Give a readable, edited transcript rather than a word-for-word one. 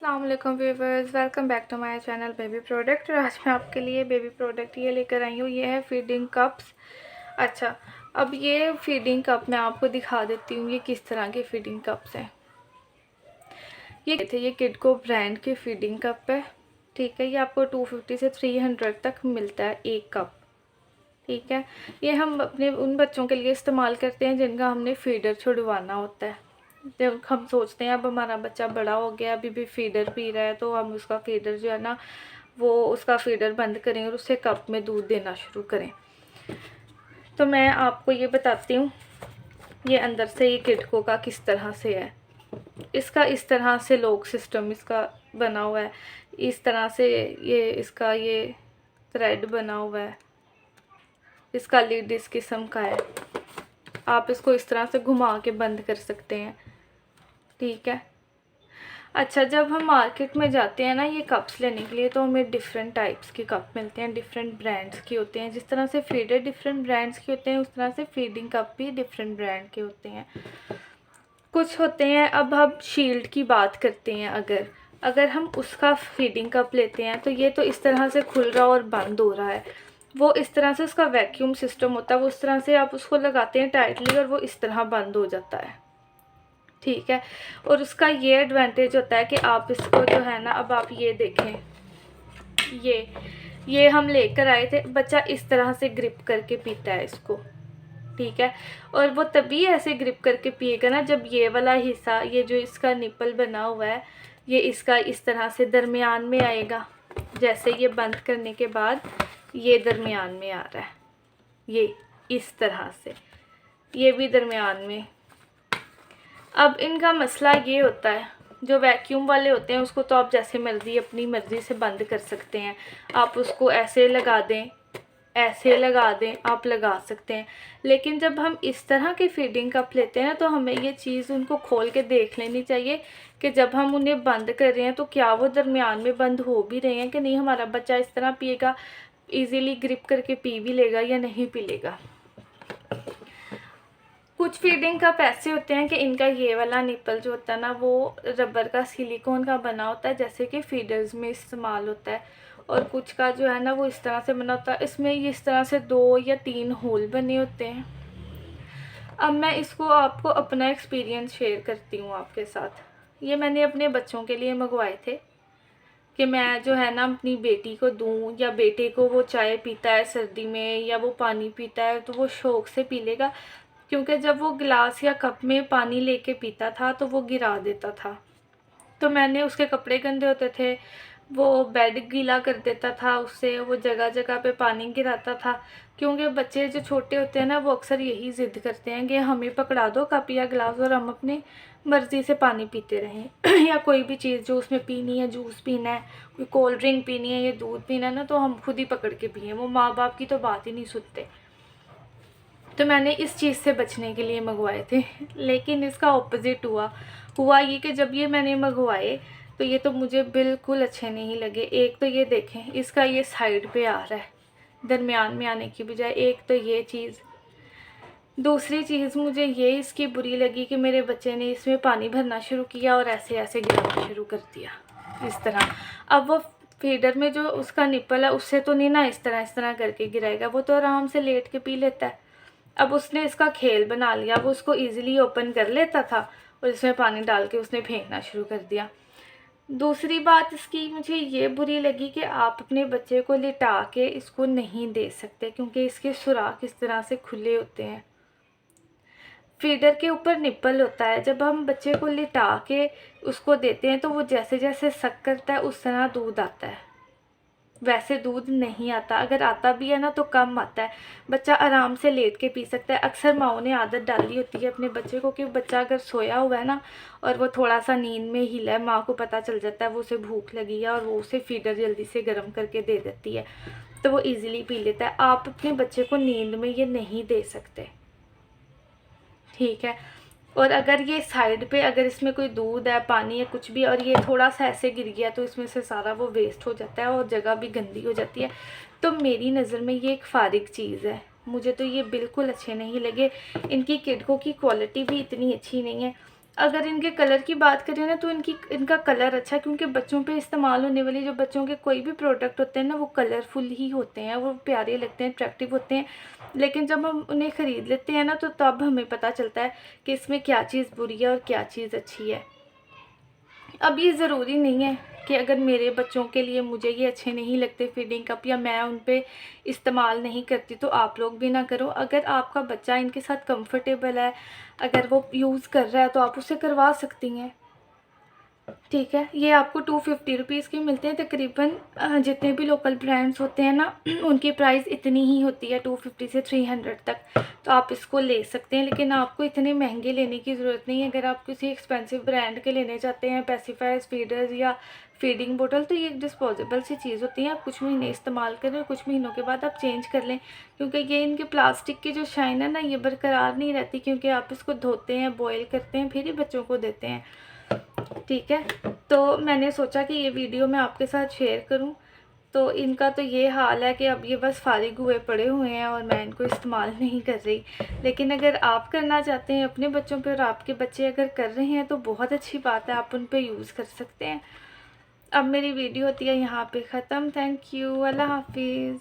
अस्सलाम वालेकुम viewers, welcome back to my channel baby product. और आज मैं आपके लिए बेबी प्रोडक्ट ये लेकर आई हूँ। ये है फीडिंग कप्स। अच्छा, अब ये फीडिंग कप मैं आपको दिखा देती हूँ ये किस तरह के फीडिंग कप्स हैं। ये किडको ब्रांड के फीडिंग कप है। ठीक है, ये आपको 250 से 300 तक मिलता है एक कप। ठीक है, ये हम अपने उन बच्चों के लिए इस्तेमाल करते हैं जिनका हमने फीडर छुड़वाना होता है। जब हम सोचते हैं अब हमारा बच्चा बड़ा हो गया, अभी भी फीडर पी रहा है, तो हम उसका फीडर जो है ना वो उसका फीडर बंद करें और उसे कप में दूध देना शुरू करें। तो मैं आपको ये बताती हूँ ये अंदर से ये किडको का किस तरह से है। इसका इस तरह से लॉक सिस्टम इसका बना हुआ है। इस तरह से इसका ये थ्रेड बना हुआ है। इसका लीड इस किस्म का है। आप इसको इस तरह से घुमा के बंद कर सकते हैं। ठीक है। अच्छा, जब हम मार्केट में जाते हैं ना ये कप्स लेने के लिए, तो हमें डिफरेंट टाइप्स के कप मिलते हैं, डिफरेंट ब्रांड्स के होते हैं। जिस तरह से फीडर डिफरेंट ब्रांड्स के होते हैं, उस तरह से फीडिंग कप भी डिफरेंट ब्रांड के होते हैं। कुछ होते हैं, अब हम शील्ड की बात करते हैं, अगर हम उसका फीडिंग कप लेते हैं तो ये तो इस तरह से खुल रहा और बंद हो रहा है। वो इस तरह से उसका वैक्यूम सिस्टम होता है, वो उस तरह से आप उसको लगाते हैं टाइटली और वो इस तरह बंद हो जाता है। ठीक है, और उसका ये एडवांटेज होता है कि आप इसको जो है ना, अब आप ये देखें, ये हम लेकर आए थे, बच्चा इस तरह से ग्रिप करके पीता है इसको। ठीक है, और वो तभी ऐसे ग्रिप करके पिएगा ना जब ये वाला हिस्सा, ये जो इसका निपल बना हुआ है, ये इसका इस तरह से दरमियान में आएगा। जैसे ये बंद करने के बाद ये दरमियान में आ रहा है, ये इस तरह से, ये भी दरमियान में। अब इनका मसला ये होता है, जो वैक्यूम वाले होते हैं उसको तो आप जैसे मर्ज़ी अपनी मर्ज़ी से बंद कर सकते हैं। आप उसको ऐसे लगा दें, ऐसे लगा दें, आप लगा सकते हैं। लेकिन जब हम इस तरह के फीडिंग कप लेते हैं तो हमें ये चीज़ उनको खोल के देख लेनी चाहिए कि जब हम उन्हें बंद कर रहे हैं तो क्या वो दरमियान में बंद हो भी रहे हैं कि नहीं, हमारा बच्चा इस तरह पिएगा, ईज़िली ग्रिप करके पी भी लेगा या नहीं पी लेगा। कुछ फीडिंग कप ऐसे होते हैं कि इनका ये वाला निपल जो होता है ना वो रबर का, सिलिकॉन का बना होता है, जैसे कि फीडर्स में इस्तेमाल होता है। और कुछ का जो है ना वो इस तरह से बना होता है, इसमें इस तरह से 2 या 3 होल बने होते हैं। अब मैं इसको आपको अपना एक्सपीरियंस शेयर करती हूँ आपके साथ। ये मैंने अपने बच्चों के लिए मंगवाए थे कि मैं जो है ना अपनी बेटी को दूँ, या बेटे को वो चाय पीता है सर्दी में या वो पानी पीता है तो वो शौक़ से पी लेगा। क्योंकि जब वो गिलास या कप में पानी लेके पीता था तो वो गिरा देता था, तो मैंने उसके कपड़े गंदे होते थे, वो बेड गीला कर देता था उससे, वो जगह जगह पे पानी गिराता था। क्योंकि बच्चे जो छोटे होते हैं ना वो अक्सर यही ज़िद करते हैं कि हमें पकड़ा दो कप या गिलास और हम अपनी मर्ज़ी से पानी पीते रहें या कोई भी चीज़ जो उसमें पीनी है, जूस पीना है, कोई कोल्ड ड्रिंक पीनी है या दूध पीना है ना, तो हम खुद ही पकड़ के पिए। वो माँ बाप की तो बात ही नहीं सुनते। तो मैंने इस चीज़ से बचने के लिए मंगवाए थे। लेकिन इसका ऑपोज़िट हुआ ये कि जब ये मैंने मंगवाए तो ये तो मुझे बिल्कुल अच्छे नहीं लगे। एक तो ये देखें, इसका ये साइड पे आ रहा है, दरमियान में आने की बजाय। एक तो ये चीज़, दूसरी चीज़ मुझे ये इसकी बुरी लगी कि मेरे बच्चे ने इसमें पानी भरना शुरू किया और ऐसे ऐसे गिराना शुरू कर दिया इस तरह। अब वो फीडर में जो उसका निप्पल है उससे तो नहीं ना इस तरह करके गिराएगा, वो तो आराम से लेट के पी लेता है। अब उसने इसका खेल बना लिया, वो उसको ईज़िली ओपन कर लेता था और इसमें पानी डाल के उसने फेंकना शुरू कर दिया। दूसरी बात इसकी मुझे ये बुरी लगी कि आप अपने बच्चे को लिटा के इसको नहीं दे सकते, क्योंकि इसके सुराख इस तरह से खुले होते हैं। फीडर के ऊपर निप्पल होता है, जब हम बच्चे को लिटा के उसको देते हैं तो वो जैसे जैसे सक करता है उस तरह दूध आता है, वैसे दूध नहीं आता। अगर आता भी है ना तो कम आता है, बच्चा आराम से लेट के पी सकता है। अक्सर माओ ने आदत डाली होती है अपने बच्चे को कि बच्चा अगर सोया हुआ है ना और वो थोड़ा सा नींद में हिला है, माँ को पता चल जाता है वो उसे भूख लगी है और वो उसे फीडर जल्दी से गर्म करके दे देती है, तो वो ईज़िली पी लेता है। आप अपने बच्चे को नींद में ये नहीं दे सकते। ठीक है, और अगर ये साइड पे, अगर इसमें कोई दूध है, पानी है, कुछ भी, और ये थोड़ा सा ऐसे गिर गया तो इसमें से सारा वो वेस्ट हो जाता है और जगह भी गंदी हो जाती है। तो मेरी नज़र में ये एक फारिग चीज़ है, मुझे तो ये बिल्कुल अच्छे नहीं लगे। इनकी किडको की क्वालिटी भी इतनी अच्छी नहीं है। अगर इनके कलर की बात करें ना तो इनका कलर अच्छा है, क्योंकि बच्चों पे इस्तेमाल होने वाली जो बच्चों के कोई भी प्रोडक्ट होते हैं ना वो कलरफुल ही होते हैं, वो प्यारे लगते हैं, अट्रैक्टिव होते हैं। लेकिन जब हम उन्हें ख़रीद लेते हैं ना तो तब हमें पता चलता है कि इसमें क्या चीज़ बुरी है और क्या चीज़ अच्छी है। अब ये ज़रूरी नहीं है कि अगर मेरे बच्चों के लिए मुझे ये अच्छे नहीं लगते फीडिंग कप, या मैं उन पे इस्तेमाल नहीं करती तो आप लोग भी ना करो। अगर आपका बच्चा इनके साथ कंफर्टेबल है, अगर वो यूज़ कर रहा है तो आप उसे करवा सकती हैं। ठीक है, ये आपको 250 रुपीज़ के मिलते हैं तकरीबन। जितने भी लोकल ब्रांड्स होते हैं ना उनकी प्राइस इतनी ही होती है, 250 से 300 तक। तो आप इसको ले सकते हैं, लेकिन आपको इतने महंगे लेने की ज़रूरत नहीं है। अगर आप किसी एक्सपेंसिव ब्रांड के लेने चाहते हैं, पैसिफायर्स, फीडर्स या फीडिंग बोतल, तो ये एक डिस्पोजेबल सी चीज़ होती है। आप कुछ महीने इस्तेमाल करें और कुछ महीनों के बाद आप चेंज कर लें, क्योंकि ये इनके प्लास्टिक की जो शाइन है ना ये बरकरार नहीं रहती, क्योंकि आप इसको धोते हैं, बॉयल करते हैं, फिर ही बच्चों को देते हैं। ठीक है, तो मैंने सोचा कि ये वीडियो मैं आपके साथ शेयर करूं। तो इनका तो ये हाल है कि अब ये बस फारिग हुए पड़े हुए हैं और मैं इनको इस्तेमाल नहीं कर रही। लेकिन अगर आप करना चाहते हैं अपने बच्चों पे और आपके बच्चे अगर कर रहे हैं तो बहुत अच्छी बात है, आप उन पे यूज़ कर सकते हैं। अब मेरी वीडियो होती है यहाँ पे ख़त्म। थैंक यू, अल्लाह हाफिज़।